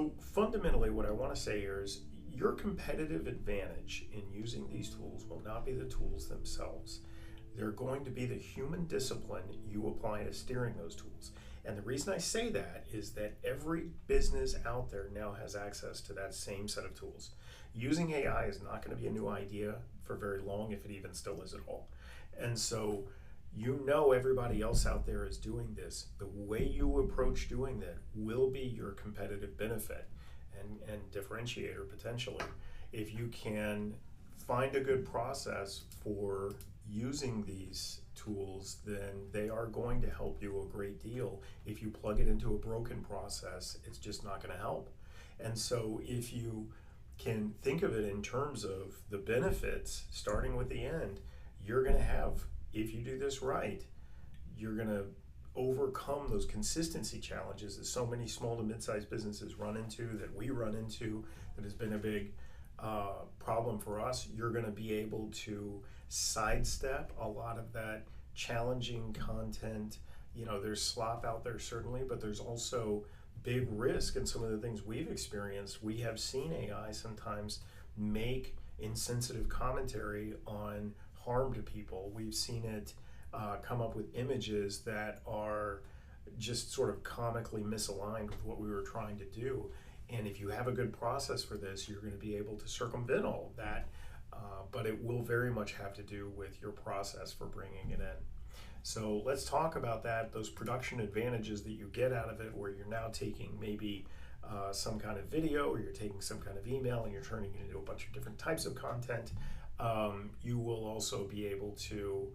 So fundamentally, what I want to say here is your competitive advantage in using these tools will not be the tools themselves. They're going to be the human discipline you apply to steering those tools. And the reason I say that is that every business out there now has access to that same set of tools. Using AI is not going to be a new idea for very long, if it even still is at all. And so everybody else out there is doing this. The way you approach doing that will be your competitive benefit and differentiator potentially. If you can find a good process for using these tools, then they are going to help you a great deal. If you plug it into a broken process, it's just not going to help. And so if you can think of it in terms of the benefits, starting with the end, you're going to have, if you do this right, you're going to overcome those consistency challenges that so many small to mid-sized businesses run into, that we run into, that has been a big problem for us. You're going to be able to sidestep a lot of that challenging content. There's slop out there certainly, but there's also big risk in some of the things we've experienced. We have seen AI sometimes make insensitive commentary on harm to people. We've seen it come up with images that are just sort of comically misaligned with what we were trying to do. And if you have a good process for this, you're going to be able to circumvent all of that. But it will very much have to do with your process for bringing it in. So let's talk about that, those production advantages that you get out of it, where you're now taking maybe some kind of video, or you're taking some kind of email and you're turning it into a bunch of different types of content. You will also be able to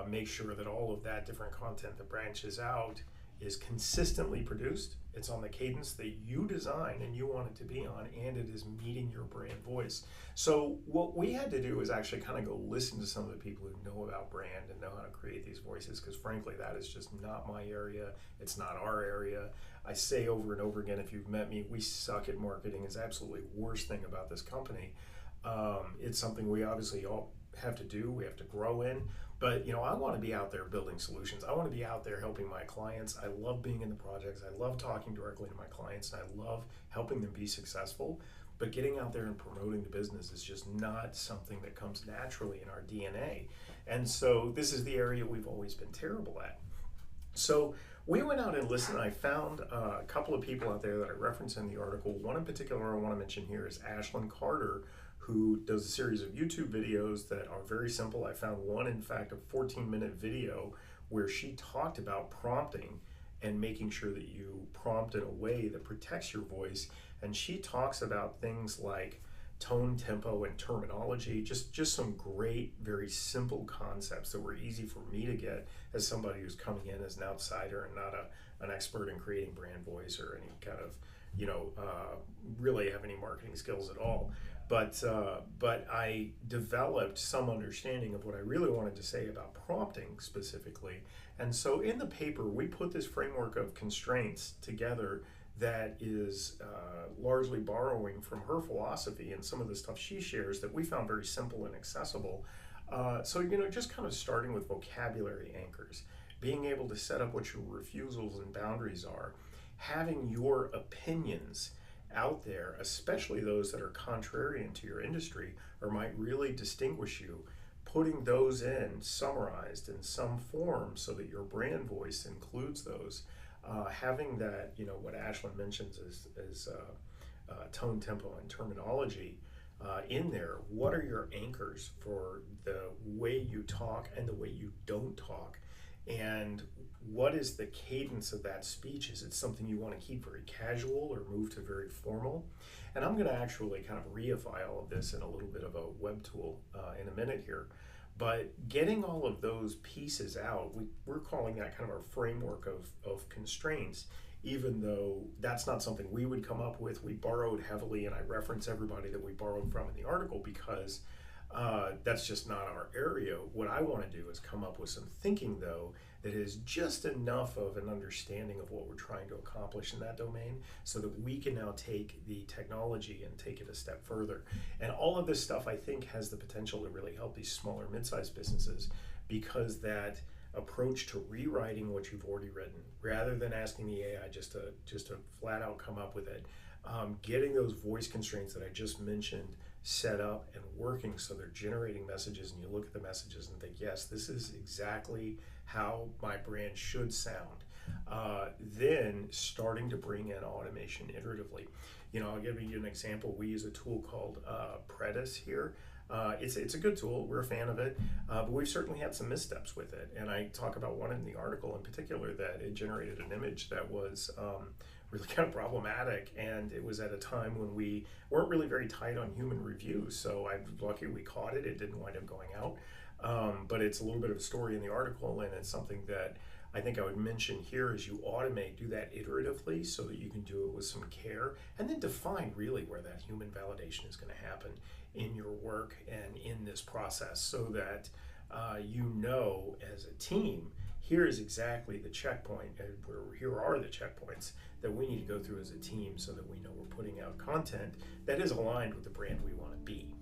make sure that all of that different content that branches out is consistently produced. It's on the cadence that you design and you want it to be on, and it is meeting your brand voice. So what we had to do is actually kind of go listen to some of the people who know about brand and know how to create these voices, because frankly, that is just not my area. It's not our area. I say over and over again, if you've met me, we suck at marketing. It's absolutely the worst thing about this company. It's something we obviously all have to do. We have to grow in. But I want to be out there building solutions. I want to be out there helping my clients. I love being in the projects. I love talking directly to my clients, and I love helping them be successful. But getting out there and promoting the business is just not something that comes naturally in our DNA. And so this is the area we've always been terrible at. So we went out and listened. I found a couple of people out there that I referenced in the article. One in particular I want to mention here is Ashlyn Carter, who does a series of YouTube videos that are very simple. I found one, in fact, a 14-minute video where she talked about prompting and making sure that you prompt in a way that protects your voice. And she talks about things like tone, tempo, and terminology, just some great, very simple concepts that were easy for me to get as somebody who's coming in as an outsider and not an expert in creating brand voice or any kind of, really have any marketing skills at all. But I developed some understanding of what I really wanted to say about prompting specifically. And so in the paper, we put this framework of constraints together that is largely borrowing from her philosophy and some of the stuff she shares that we found very simple and accessible. So just kind of starting with vocabulary anchors, being able to set up what your refusals and boundaries are, having your opinions out there, especially those that are contrarian to your industry or might really distinguish you, putting those in summarized in some form so that your brand voice includes those. Having that, what Ashlyn mentions is tone, tempo, and terminology in there. What are your anchors for the way you talk and the way you don't talk? And what is the cadence of that speech? Is it something you want to keep very casual or move to very formal? And I'm going to actually kind of reify all of this in a little bit of a web tool in a minute here. But getting all of those pieces out, we're calling that kind of our framework of constraints, even though that's not something we would come up with. We borrowed heavily, and I reference everybody that we borrowed from in the article because that's just not our area. What I want to do is come up with some thinking, though, that is just enough of an understanding of what we're trying to accomplish in that domain so that we can now take the technology and take it a step further. And all of this stuff, I think, has the potential to really help these smaller, mid-sized businesses, because that approach to rewriting what you've already written, rather than asking the AI just to flat out come up with it, getting those voice constraints that I just mentioned set up and working so they're generating messages, and you look at the messages and think, yes, this is exactly how my brand should sound. Then starting to bring in automation iteratively. I'll give you an example. We use a tool called Predis here. It's a good tool. We're a fan of it, but we've certainly had some missteps with it. And I talk about one in the article in particular, that it generated an image that was really kind of problematic, and it was at a time when we weren't really very tight on human reviews. So I'm lucky we caught it. It didn't wind up going out, but it's a little bit of a story in the article, and it's something that I think I would mention here. Is you automate, do that iteratively so that you can do it with some care, and then define really where that human validation is going to happen in your work and in this process, so that as a team, here is exactly the checkpoint, here are the checkpoints that we need to go through as a team, so that we know we're putting out content that is aligned with the brand we want to be.